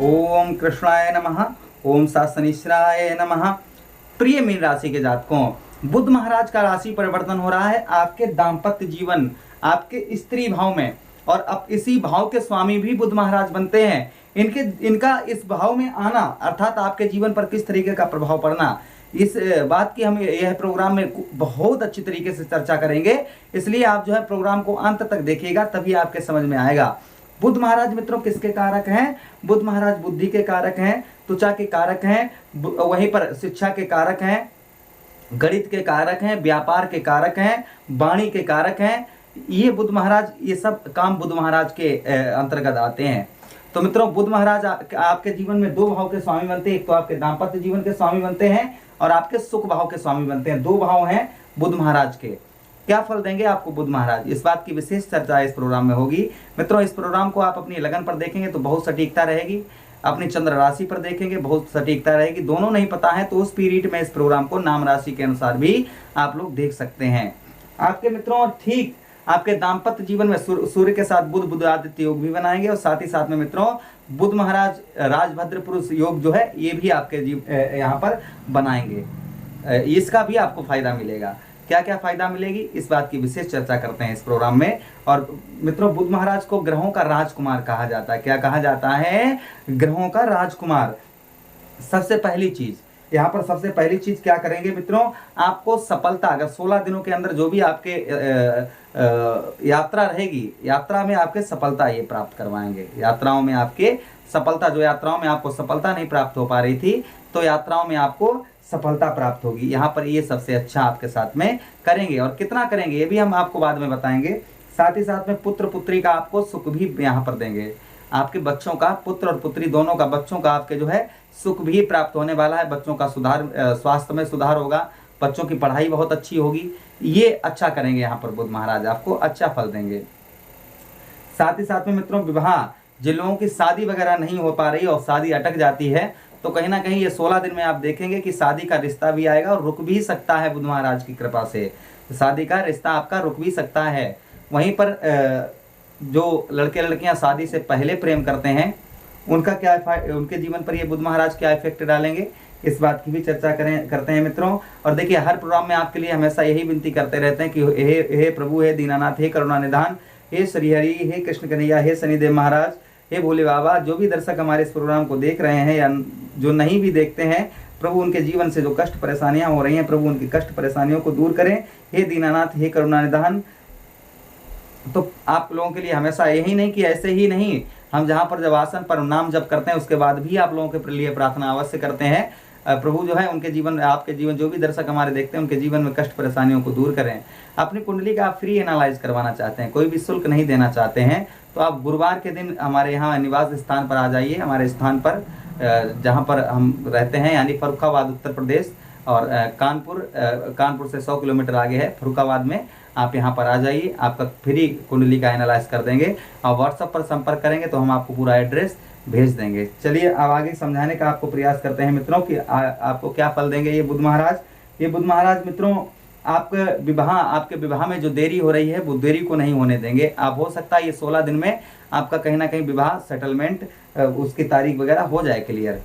ओम कृष्णाय नमः। ओम शनिश्चराय नमः। प्रिय मीन राशि के जातकों, बुध महाराज का राशि परिवर्तन हो रहा है आपके दाम्पत्य जीवन, आपके स्त्री भाव में, और अब इसी भाव के स्वामी भी बुध महाराज बनते हैं। इनका इस भाव में आना अर्थात आपके जीवन पर किस तरीके का प्रभाव पड़ना, इस बात की हम यह प्रोग्राम में बहुत अच्छी तरीके से चर्चा करेंगे। इसलिए आप जो है प्रोग्राम को अंत तक देखिएगा, तभी आपके समझ में आएगा। बुध महाराज मित्रों किसके कारक हैं? बुध महाराज बुद्धि के कारक हैं, त्वचा के कारक हैं, वहीं पर शिक्षा के कारक हैं, गणित के कारक हैं, व्यापार के कारक हैं, वाणी के कारक हैं। ये बुध महाराज, ये सब काम बुध महाराज के अंतर्गत आते हैं। तो मित्रों, बुध महाराज आपके जीवन में दो भाव के स्वामी बनते हैं। एक तो आपके दाम्पत्य जीवन के स्वामी बनते हैं और आपके सुख भाव के स्वामी बनते हैं। दो भाव हैं बुध महाराज के। क्या फल देंगे आपको बुध महाराज, इस बात की विशेष चर्चा इस प्रोग्राम में होगी। मित्रों, इस प्रोग्राम को आप अपनी लगन पर देखेंगे तो बहुत सटीकता रहेगी, अपनी चंद्र राशि पर देखेंगे बहुत सटीकता रहेगी। दोनों नहीं पता है तो उस पीरियड में इस प्रोग्राम को नाम राशि के अनुसार भी आप लोग देख सकते हैं। आपके मित्रों ठीक आपके दाम्पत्य जीवन में सूर्य के साथ बुध बुध आदित्य योग भी बनाएंगे, और साथ ही साथ में मित्रों बुध महाराज राजभद्र पुरुष योग जो है ये भी आपके यहाँ पर बनाएंगे। इसका भी आपको फायदा मिलेगा। क्या क्या फायदा मिलेगी इस बात की विशेष चर्चा करते हैं इस प्रोग्राम में। और मित्रों, बुध महाराज को ग्रहों का राजकुमार कहा जाता है। क्या कहा जाता है? ग्रहों का राजकुमार। सबसे पहली चीज यहाँ पर, सबसे पहली चीज क्या करेंगे मित्रों, आपको सफलता, अगर 16 दिनों के अंदर जो भी आपके यात्रा रहेगी, यात्रा में आपके सफलता ये प्राप्त करवाएंगे। यात्राओं में आपके सफलता, जो यात्राओं में आपको सफलता नहीं प्राप्त हो पा रही थी, तो यात्राओं में आपको सफलता प्राप्त होगी। यहाँ पर ये सबसे अच्छा आपके साथ में करेंगे। और कितना करेंगे ये भी हम आपको बाद में बताएंगे। साथ ही साथ में पुत्र पुत्री का आपको सुख भी यहाँ पर देंगे। आपके बच्चों का, पुत्र और पुत्री दोनों का, बच्चों का आपके जो है सुख भी प्राप्त होने वाला है। बच्चों का सुधार, स्वास्थ्य में सुधार होगा, बच्चों की पढ़ाई बहुत अच्छी होगी। ये अच्छा करेंगे यहाँ पर बुध महाराज, आपको अच्छा फल देंगे। साथ ही साथ में मित्रों, विवाह, जिन लोगों की शादी वगैरह नहीं हो पा रही और शादी अटक जाती है, तो कहीं ना कहीं ये 16 दिन में आप देखेंगे कि शादी का रिश्ता भी आएगा और रुक भी सकता है। बुध महाराज की कृपा से शादी का रिश्ता आपका रुक भी सकता है। वहीं पर जो लड़के लड़कियां शादी से पहले प्रेम करते हैं, उनका क्या, उनके जीवन पर ये बुध महाराज क्या इफेक्ट डालेंगे, इस बात की भी चर्चा करते हैं मित्रों। और देखिए, हर प्रोग्राम में आपके लिए हमेशा यही विनती करते रहते हैं कि हे प्रभु, हे दीनानाथ, हे करुणा निधान, हे श्रीहरि, हे कृष्ण कन्हैया, हे शनिदेव महाराज, हे भोले बाबा, जो भी दर्शक हमारे इस प्रोग्राम को देख रहे हैं या जो नहीं भी देखते हैं, प्रभु उनके जीवन से जो कष्ट परेशानियां हो रही हैं, प्रभु उनकी कष्ट परेशानियों को दूर करें। हे दीनानाथ, हे करुणा निधान। तो आप लोगों के लिए हमेशा यही नहीं कि ऐसे ही नहीं, हम जहाँ पर जब आसन पर नाम जप करते हैं उसके बाद भी आप लोगों के लिए प्रार्थना अवश्य करते हैं। प्रभु जो है उनके जीवन, आपके जीवन, जो भी दर्शक हमारे देखते हैं उनके जीवन में कष्ट परेशानियों को दूर करें। अपनी कुंडली का आप फ्री एनालाइज करवाना चाहते हैं, कोई भी शुल्क नहीं देना चाहते हैं, तो आप गुरुवार के दिन हमारे यहाँ निवास स्थान पर आ जाइए। हमारे स्थान पर जहाँ पर हम रहते हैं, यानी फर्रुखाबाद उत्तर प्रदेश, और कानपुर से 100 किलोमीटर आगे है फर्रुखाबाद में। आप यहाँ पर आ जाइए, आपका फ्री कुंडली का एनालाइज कर देंगे और व्हाट्सएप पर संपर्क करेंगे तो हम आपको पूरा एड्रेस भेज देंगे। चलिए अब आगे समझाने का आपको प्रयास करते हैं मित्रों कि आपको क्या फल देंगे ये बुध महाराज। ये बुध महाराज मित्रों आपके विवाह में जो देरी हो रही है वो देरी को नहीं होने देंगे। आप, हो सकता है ये 16 दिन में आपका कहीं ना कहीं विवाह सेटलमेंट, उसकी तारीख वगैरह हो जाए क्लियर।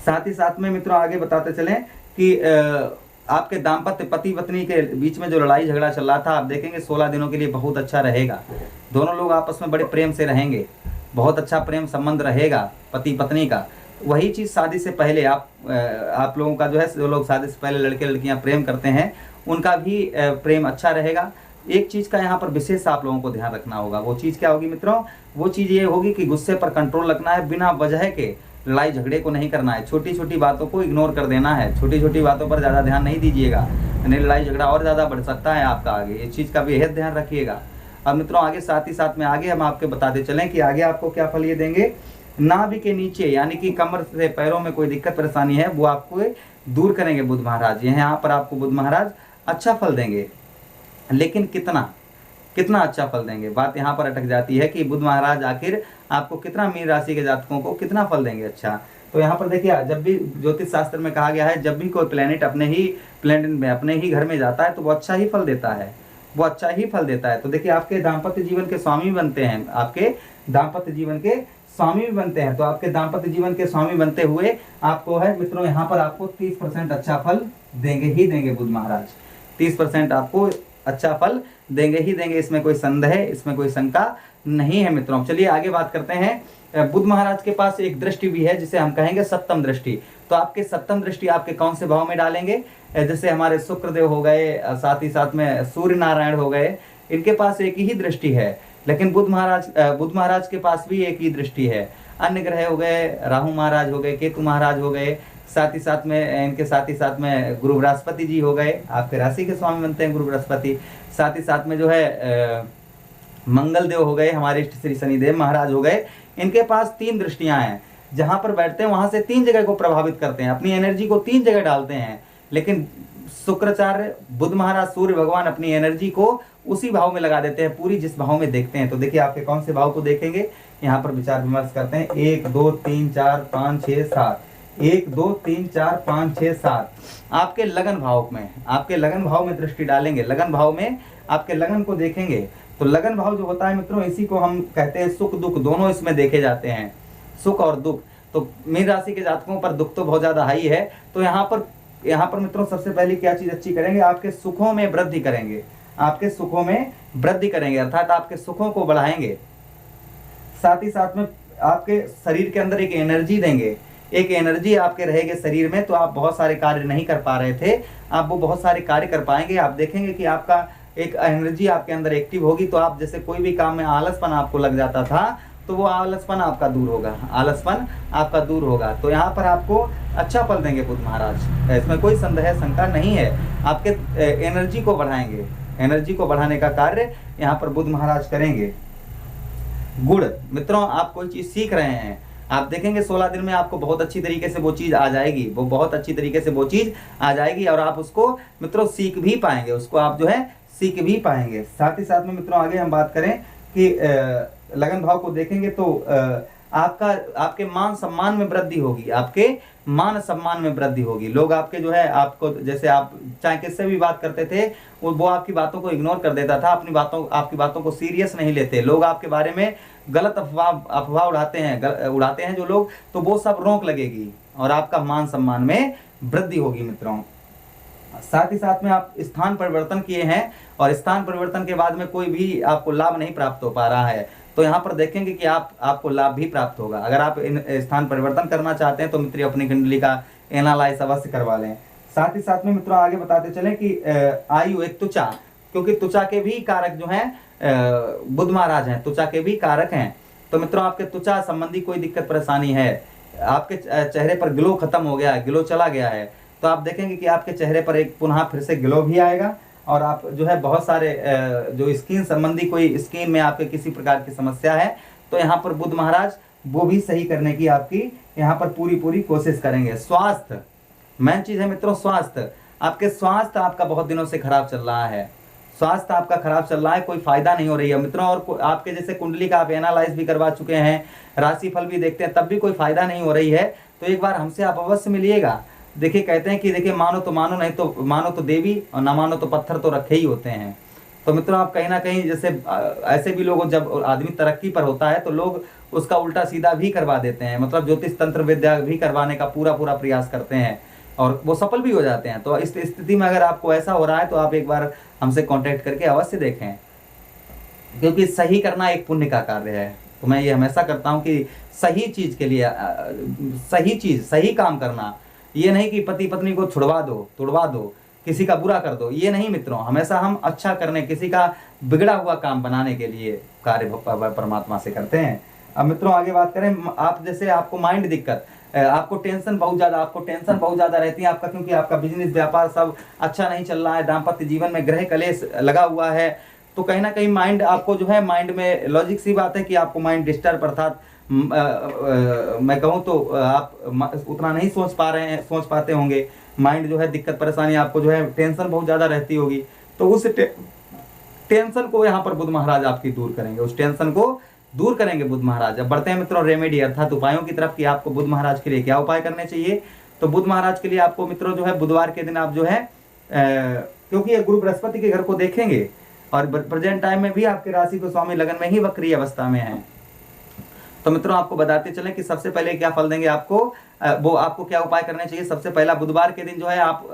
साथ ही साथ में मित्रों आगे बताते चलें कि आपके दाम्पत्य, पति पत्नी के बीच में जो लड़ाई झगड़ा चल रहा था, आप देखेंगे 16 दिनों के लिए बहुत अच्छा रहेगा। दोनों लोग आपस में बड़े प्रेम से रहेंगे, बहुत अच्छा प्रेम संबंध रहेगा पति पत्नी का। वही चीज़ शादी से पहले आप लोगों का जो है, जो लोग शादी से पहले लड़के लड़कियां प्रेम करते हैं, उनका भी प्रेम अच्छा रहेगा। एक चीज़ का यहाँ पर विशेष आप लोगों को ध्यान रखना होगा। वो चीज़ क्या होगी मित्रों? वो चीज़ ये होगी कि गुस्से पर कंट्रोल रखना है, बिना वजह के लड़ाई झगड़े को नहीं करना है, छोटी छोटी बातों को इग्नोर कर देना है, छोटी छोटी बातों पर ज़्यादा ध्यान नहीं दीजिएगा, नहीं लड़ाई झगड़ा और ज़्यादा बढ़ सकता है आपका आगे। इस चीज़ का भी बेहद ध्यान रखिएगा। अब मित्रों आगे, साथ ही साथ में आगे हम आपके बताते चलें कि आगे आपको क्या फल ये देंगे। नाभि के नीचे यानी कि कमर से पैरों में कोई दिक्कत परेशानी है वो आपको दूर करेंगे बुध महाराज। यहाँ पर आपको बुध महाराज अच्छा फल देंगे, लेकिन कितना अच्छा फल देंगे, बात यहाँ पर अटक जाती है कि बुध महाराज आखिर आपको कितना, मीन राशि के जातकों को कितना फल देंगे अच्छा। तो यहाँ पर देखिए, जब भी ज्योतिष शास्त्र में कहा गया है, जब भी कोई प्लेनेट अपने ही घर में जाता है तो वो अच्छा ही फल देता है, वो अच्छा ही फल देता है। तो देखिए, आपके दाम्पत्य जीवन के स्वामी बनते हैं, आपके दाम्पत्य जीवन के स्वामी भी बनते हैं, तो आपके दाम्पत्य जीवन के स्वामी बनते हुए आपको है मित्रों यहाँ पर आपको 30% अच्छा फल देंगे ही देंगे बुध महाराज। 30% आपको अच्छा फल देंगे ही देंगे, इसमें कोई संदेह, इसमें कोई शंका नहीं है मित्रों। चलिए आगे बात करते हैं। बुध महाराज के पास एक दृष्टि भी है जिसे हम कहेंगे सप्तम दृष्टि। तो आपके सप्तम दृष्टि आपके कौन से भाव में डालेंगे? जैसे हमारे शुक्रदेव हो गए, साथ ही साथ में सूर्य नारायण हो गए, इनके पास एक ही दृष्टि है। लेकिन बुध महाराज के पास भी एक ही दृष्टि है। अन्य ग्रह हो गए, राहु महाराज हो गए, केतु महाराज हो गए, साथ ही साथ में इनके साथ ही साथ में गुरु बृहस्पति जी हो गए, आपके राशि के स्वामी बनते हैं गुरु बृहस्पति। साथ ही साथ में जो है मंगल देव हो गए, हमारे इष्ट श्री शनिदेव महाराज हो गए। इनके पास 3 दृष्टियां हैं, जहां पर बैठते हैं वहां से 3 जगह को प्रभावित करते हैं, अपनी एनर्जी को 3 जगह डालते हैं। लेकिन शुक्राचार्य बुध महाराज सूर्य भगवान अपनी एनर्जी को उसी भाव में लगा देते हैं, पूरी जिस भाव में देखते हैं। तो देखिए आपके कौन से भाव को देखेंगे, यहाँ पर विचार विमर्श करते हैं। 1 2 3 4 5 6 7, 1 2 3 4 5 6 7 आपके लगन भाव में, आपके लगन भाव में दृष्टि डालेंगे। लगन भाव में आपके लगन को देखेंगे, तो लगन भाव जो होता है मित्रों, इसी को हम कहते हैं सुख दुख, दोनों इसमें देखे जाते हैं, सुख और दुख। तो मीन राशि के जातकों पर दुख तो बहुत ज्यादा हाई है। तो यहाँ पर मित्रों सबसे पहले क्या चीज अच्छी करेंगे, आपके सुखों में वृद्धि करेंगे, आपके सुखों में वृद्धि करेंगे, अर्थात आपके सुखों को बढ़ाएंगे। साथ ही साथ में आपके शरीर के अंदर एक एनर्जी देंगे, एक एनर्जी आपके रहेगी शरीर में। तो आप बहुत सारे कार्य नहीं कर पा रहे थे, आप वो बहुत सारे कार्य कर पाएंगे। आप देखेंगे कि आपका एक एनर्जी आपके अंदर एक्टिव होगी, तो आप जैसे कोई भी काम में आलसपन आपको लग जाता था, तो वो आलसपन आपका दूर होगा, आलसपन आपका दूर होगा। तो यहाँ पर आपको अच्छा फल देंगे बुध महाराज, इसमें कोई संदेह शंका नहीं है। आपके एनर्जी को बढ़ाएंगे, एनर्जी को बढ़ाने का कार्य यहाँ पर बुध महाराज करेंगे। गुण मित्रों, आप कोई चीज सीख रहे हैं, आप देखेंगे 16 दिन में आपको बहुत अच्छी तरीके से वो चीज आ जाएगी, वो बहुत अच्छी तरीके से वो चीज आ जाएगी और आप उसको मित्रों सीख भी पाएंगे, उसको आप जो है सीख भी पाएंगे। साथ ही साथ में मित्रों आगे हम बात करें कि लगन भाव को देखेंगे तो आपके मान सम्मान में वृद्धि होगी, आपके मान सम्मान में वृद्धि होगी। लोग आपके जो है आपको, जैसे आप चाहे किससे भी बात करते थे, वो आपकी बातों को इग्नोर कर देता था, आपकी बातों को सीरियस नहीं लेते। लोग आपके बारे में गलत अफवाह उड़ाते हैं जो लोग, तो वो सब रोक लगेगी और आपका मान सम्मान में वृद्धि होगी मित्रों। साथ ही साथ में आप स्थान परिवर्तन किए हैं और स्थान परिवर्तन के बाद में कोई भी आपको लाभ नहीं प्राप्त हो पा रहा है, तो यहाँ पर देखेंगे कि आपको लाभ भी प्राप्त होगा। अगर आप स्थान परिवर्तन करना चाहते हैं तो मित्रों अपनी कुंडली का एनालाइज अवश्य करवा लें। साथ ही साथ में मित्रों आगे बताते चले कि आयु एक त्वचा, क्योंकि त्वचा के भी कारक जो हैं बुध महाराज हैं, त्वचा के भी कारक हैं। तो मित्रों आपके त्वचा संबंधी कोई दिक्कत परेशानी है, आपके चेहरे पर ग्लो खत्म हो गया है, ग्लो चला गया है, तो आप देखेंगे कि आपके चेहरे पर एक पुनः फिर से ग्लो भी आएगा और आप जो है बहुत सारे जो स्किन संबंधी कोई स्किन में आपके किसी प्रकार की समस्या है, तो यहाँ पर बुध महाराज वो भी सही करने की आपकी यहाँ पर पूरी कोशिश करेंगे। स्वास्थ्य मेन चीज है मित्रों, स्वास्थ्य आपके स्वास्थ्य आपका बहुत दिनों से खराब चल रहा है, स्वास्थ्य आपका खराब चल रहा है, कोई फायदा नहीं हो रही है मित्रों। और आपके जैसे कुंडली का आप एनालाइज भी करवा चुके हैं, राशि फल भी देखते हैं, तब भी कोई फायदा नहीं हो रही है, तो एक बार हमसे आप अवश्य मिलिएगा। देखिए कहते हैं कि देखिए मानो तो मानो, नहीं तो मानो तो देवी और ना मानो तो पत्थर तो रखे ही होते हैं। तो मित्रों आप कहीं ना कहीं जैसे ऐसे भी लोग, जब आदमी तरक्की पर होता है तो लोग उसका उल्टा सीधा भी करवा देते हैं, मतलब ज्योतिष तंत्र विद्या भी करवाने का पूरा प्रयास करते हैं और वो सफल भी हो जाते हैं। तो इस स्थिति में अगर आपको ऐसा हो रहा है तो आप एक बार हमसे कांटेक्ट करके अवश्य देखें, क्योंकि सही करना एक पुण्य का कार्य है। तो मैं ये हमेशा करता हूँ कि सही चीज के लिए सही चीज, सही काम करना, ये नहीं कि पति पत्नी को छुड़वा दो, तुड़वा दो, किसी का बुरा कर दो, ये नहीं मित्रों। हमेशा हम अच्छा करने, किसी का बिगड़ा हुआ काम बनाने के लिए कार्य परमात्मा से करते हैं। अब मित्रों आगे बात करें, आप जैसे आपको माइंड दिक्कत, आपको टेंशन बहुत ज्यादा रहती है आपका, क्योंकि आपका बिजनेस व्यापार सब अच्छा नहीं चल रहा है, दाम्पत्य जीवन में ग्रह कलेश लगा हुआ है, तो कहीं ना कहीं माइंड आपको जो है, माइंड में लॉजिक सी बात है कि आपको माइंड डिस्टर्ब, अर्थात मैं कहूँ तो आप उतना नहीं सोच पाते होंगे, माइंड जो है दिक्कत परेशानी, आपको जो है टेंशन बहुत ज्यादा रहती होगी। तो उस टेंशन को यहाँ पर बुध महाराज आपकी दूर करेंगे, उस टेंशन को दूर करेंगे बुध महाराज। अब बढ़ते हैं मित्रों रेमेडी अर्थात उपायों की तरफ कि आपको बुध महाराज के लिए क्या उपाय करने चाहिए। तो बुध महाराज के लिए आपको मित्रों जो है बुधवार के दिन आप जो है क्योंकि ये गुरु बृहस्पति के घर को देखेंगे और प्रेजेंट टाइम में भी आपके राशि को स्वामी लगन में ही वक्री अवस्था में है, तो मित्रों आपको बताते चलें कि सबसे पहले क्या फल देंगे आपको, वो आपको क्या उपाय करने चाहिए। सबसे पहला, बुधवार के दिन जो है आप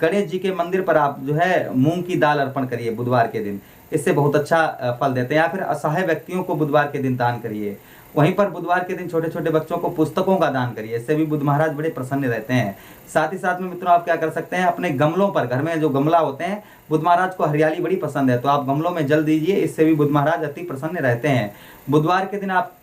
गणेश जी के मंदिर पर आप जो है मूंग की दाल अर्पण करिए बुधवार के दिन, इससे बहुत अच्छा फल देते हैं। या फिर असहाय व्यक्तियों को बुधवार के दिन दान करिए। वहीं पर बुधवार के दिन छोटे छोटे बच्चों को पुस्तकों का दान करिए, इससे भी बुध महाराज बड़े प्रसन्न रहते हैं। साथ ही साथ में मित्रों आप क्या कर सकते हैं, अपने गमलों पर, घर में जो गमला होते हैं, बुध महाराज को हरियाली बड़ी पसंद है, तो आप गमलों में जल दीजिए, इससे भी बुध महाराज अति प्रसन्न रहते हैं। बुधवार के दिन आप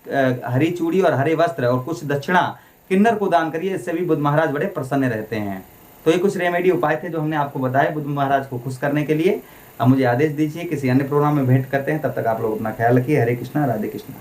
हरी चूड़ी और हरे वस्त्र और कुछ दक्षिणा किन्नर को दान करिए, इससे भी बुध महाराज बड़े प्रसन्न रहते हैं। तो ये कुछ रेमेडी उपाय थे जो हमने आपको बताए बुध महाराज को खुश करने के लिए। अब मुझे आदेश दीजिए, किसी अन्य प्रोग्राम में भेंट करते हैं, तब तक आप लोग अपना ख्याल रखिए। हरे कृष्णा, राधे कृष्णा।